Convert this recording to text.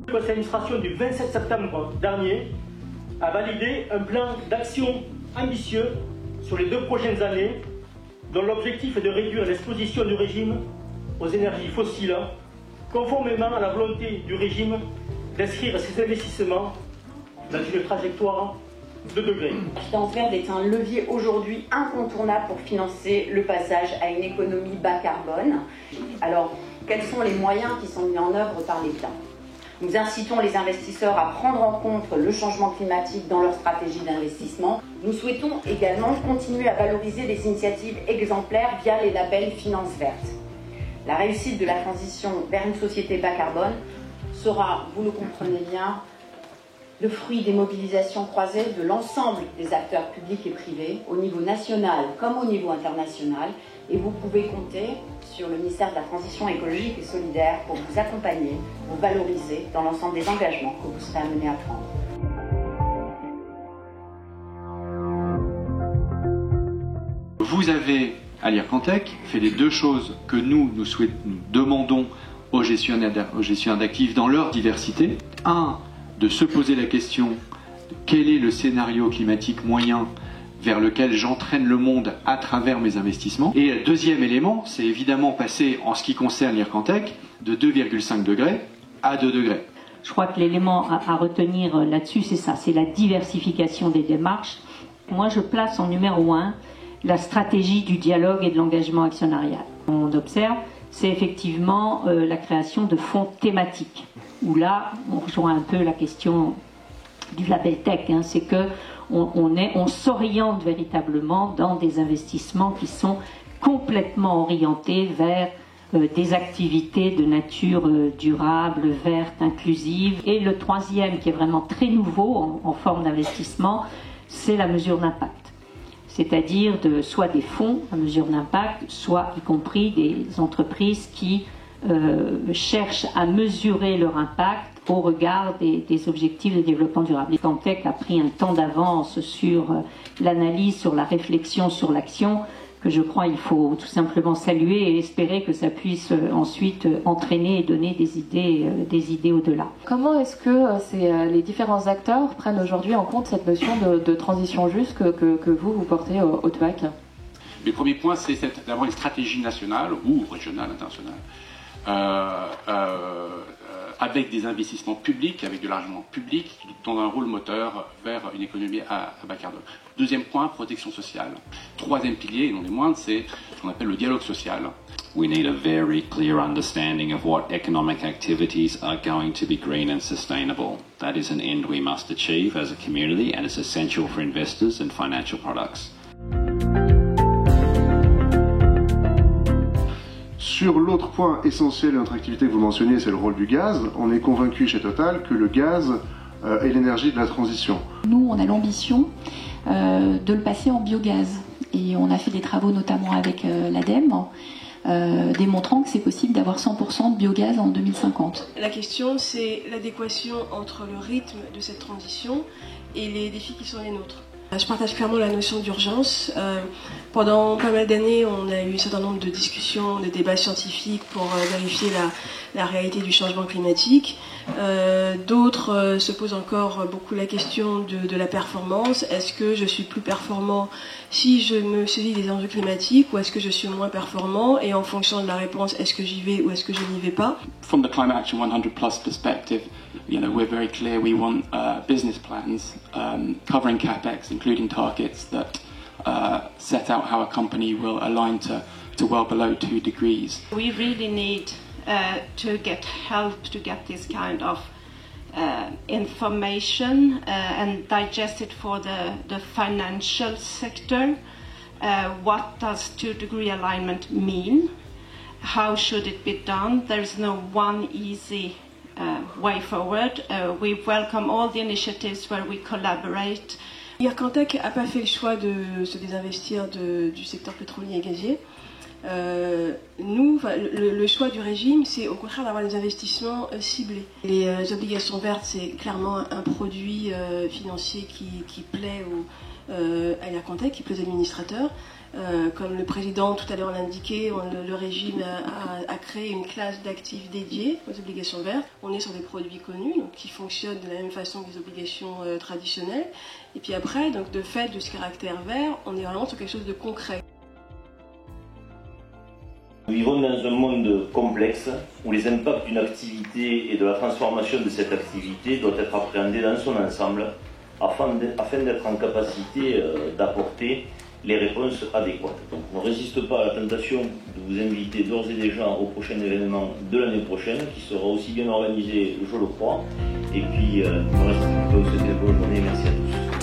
Le conseil d'administration du 27 septembre dernier a validé un plan d'action ambitieux sur les 2 prochaines années, dont l'objectif est de réduire l'exposition du régime aux énergies fossiles, conformément à la volonté du régime d'inscrire ses investissements dans une trajectoire de degrés. La finance verte est un levier aujourd'hui incontournable pour financer le passage à une économie bas carbone. Alors, quels sont les moyens qui sont mis en œuvre par l'État ? Nous incitons les investisseurs à prendre en compte le changement climatique dans leur stratégie d'investissement. Nous souhaitons également continuer à valoriser des initiatives exemplaires via les labels Finance Verte. La réussite de la transition vers une société bas carbone sera, vous le comprenez bien, le fruit des mobilisations croisées de l'ensemble des acteurs publics et privés, au niveau national comme au niveau international. Et vous pouvez compter sur le ministère de la Transition écologique et solidaire pour vous accompagner, vous valoriser dans l'ensemble des engagements que vous serez amenés à prendre. Vous avez, à l'IRCANTEC, fait les 2 choses que nous demandons aux gestionnaires d'actifs dans leur diversité. 1, de se poser la question de quel est le scénario climatique moyen vers lequel j'entraîne le monde à travers mes investissements. Et le 2e élément, c'est évidemment passer, en ce qui concerne l'IRCANTEC, de 2,5 degrés à 2 degrés. Je crois que l'élément à retenir là-dessus, c'est ça, c'est la diversification des démarches. Moi, je place en numéro 1 la stratégie du dialogue et de l'engagement actionnarial. On observe, c'est effectivement la création de fonds thématiques, où là, on rejoint un peu la question du label tech, c'est que on s'oriente véritablement dans des investissements qui sont complètement orientés vers des activités de nature durable, verte, inclusive. Et le 3e, qui est vraiment très nouveau en forme d'investissement, c'est la mesure d'impact. C'est-à-dire soit des fonds à mesure d'impact, soit y compris des entreprises qui cherchent à mesurer leur impact au regard des objectifs de développement durable. l'IRCANTEC a pris un temps d'avance sur l'analyse, sur la réflexion, sur l'action, que je crois il faut tout simplement saluer et espérer que ça puisse ensuite entraîner et donner des idées au-delà. Comment est-ce que les différents acteurs prennent aujourd'hui en compte cette notion de transition juste que vous portez au TUAC ? Le premier point, c'est d'avoir une stratégie nationale ou régionale, internationale, avec des investissements publics, avec de l'argent public, dans un rôle moteur vers une économie à bas carbone. 2e point, protection sociale. 3e pilier, et non les moindres, c'est ce qu'on appelle le dialogue social. We need a very clear understanding of what economic activities are going to be green and sustainable. That is an end we must achieve as a community, and it's essential for investors and financial products. Sur l'autre point essentiel de notre activité que vous mentionniez, c'est le rôle du gaz. On est convaincu chez Total que le gaz est l'énergie de la transition. Nous, on a l'ambition de le passer en biogaz. Et on a fait des travaux notamment avec l'ADEME, démontrant que c'est possible d'avoir 100% de biogaz en 2050. La question, c'est l'adéquation entre le rythme de cette transition et les défis qui sont les nôtres. Je partage clairement la notion d'urgence. Pendant pas mal d'années, on a eu un certain nombre de discussions, de débats scientifiques pour vérifier la réalité du changement climatique. D'autres se posent encore beaucoup la question de la performance. Est-ce que je suis plus performant si je me saisis des enjeux climatiques ou est-ce que je suis moins performant? Et en fonction de la réponse, est-ce que j'y vais ou est-ce que je n'y vais pas? From the Climate Action 100 Plus perspective, we're very clear we want business plans covering capex, including targets that set out how a company will align to well below 2 degrees. We really need to get help to get this kind of information and digest it for the financial sector. What does 2-degree alignment mean? How should it be done? There's no one easy way forward. We welcome all the initiatives where we collaborate. l'IRCANTEC n'a pas fait le choix de se désinvestir du secteur pétrolier et gazier. Nous, le choix du régime, c'est au contraire d'avoir des investissements ciblés. Les obligations vertes, c'est clairement un produit financier qui plaît à l'IRCANTEC, qui plaît aux administrateurs. Comme le président tout à l'heure l'indiquait, le régime a créé une classe d'actifs dédiés aux obligations vertes. On est sur des produits connus, donc, qui fonctionnent de la même façon que les obligations traditionnelles. Et puis après, donc, de fait de ce caractère vert, on est vraiment sur quelque chose de concret. Nous vivons dans un monde complexe où les impacts d'une activité et de la transformation de cette activité doivent être appréhendés dans son ensemble afin d'être en capacité d'apporter les réponses adéquates. Donc on ne résiste pas à la tentation de vous inviter d'ores et déjà au prochain événement de l'année prochaine qui sera aussi bien organisé, je le crois. Et puis, il me reste plus qu'à vous souhaiter une bonne journée. Merci à tous.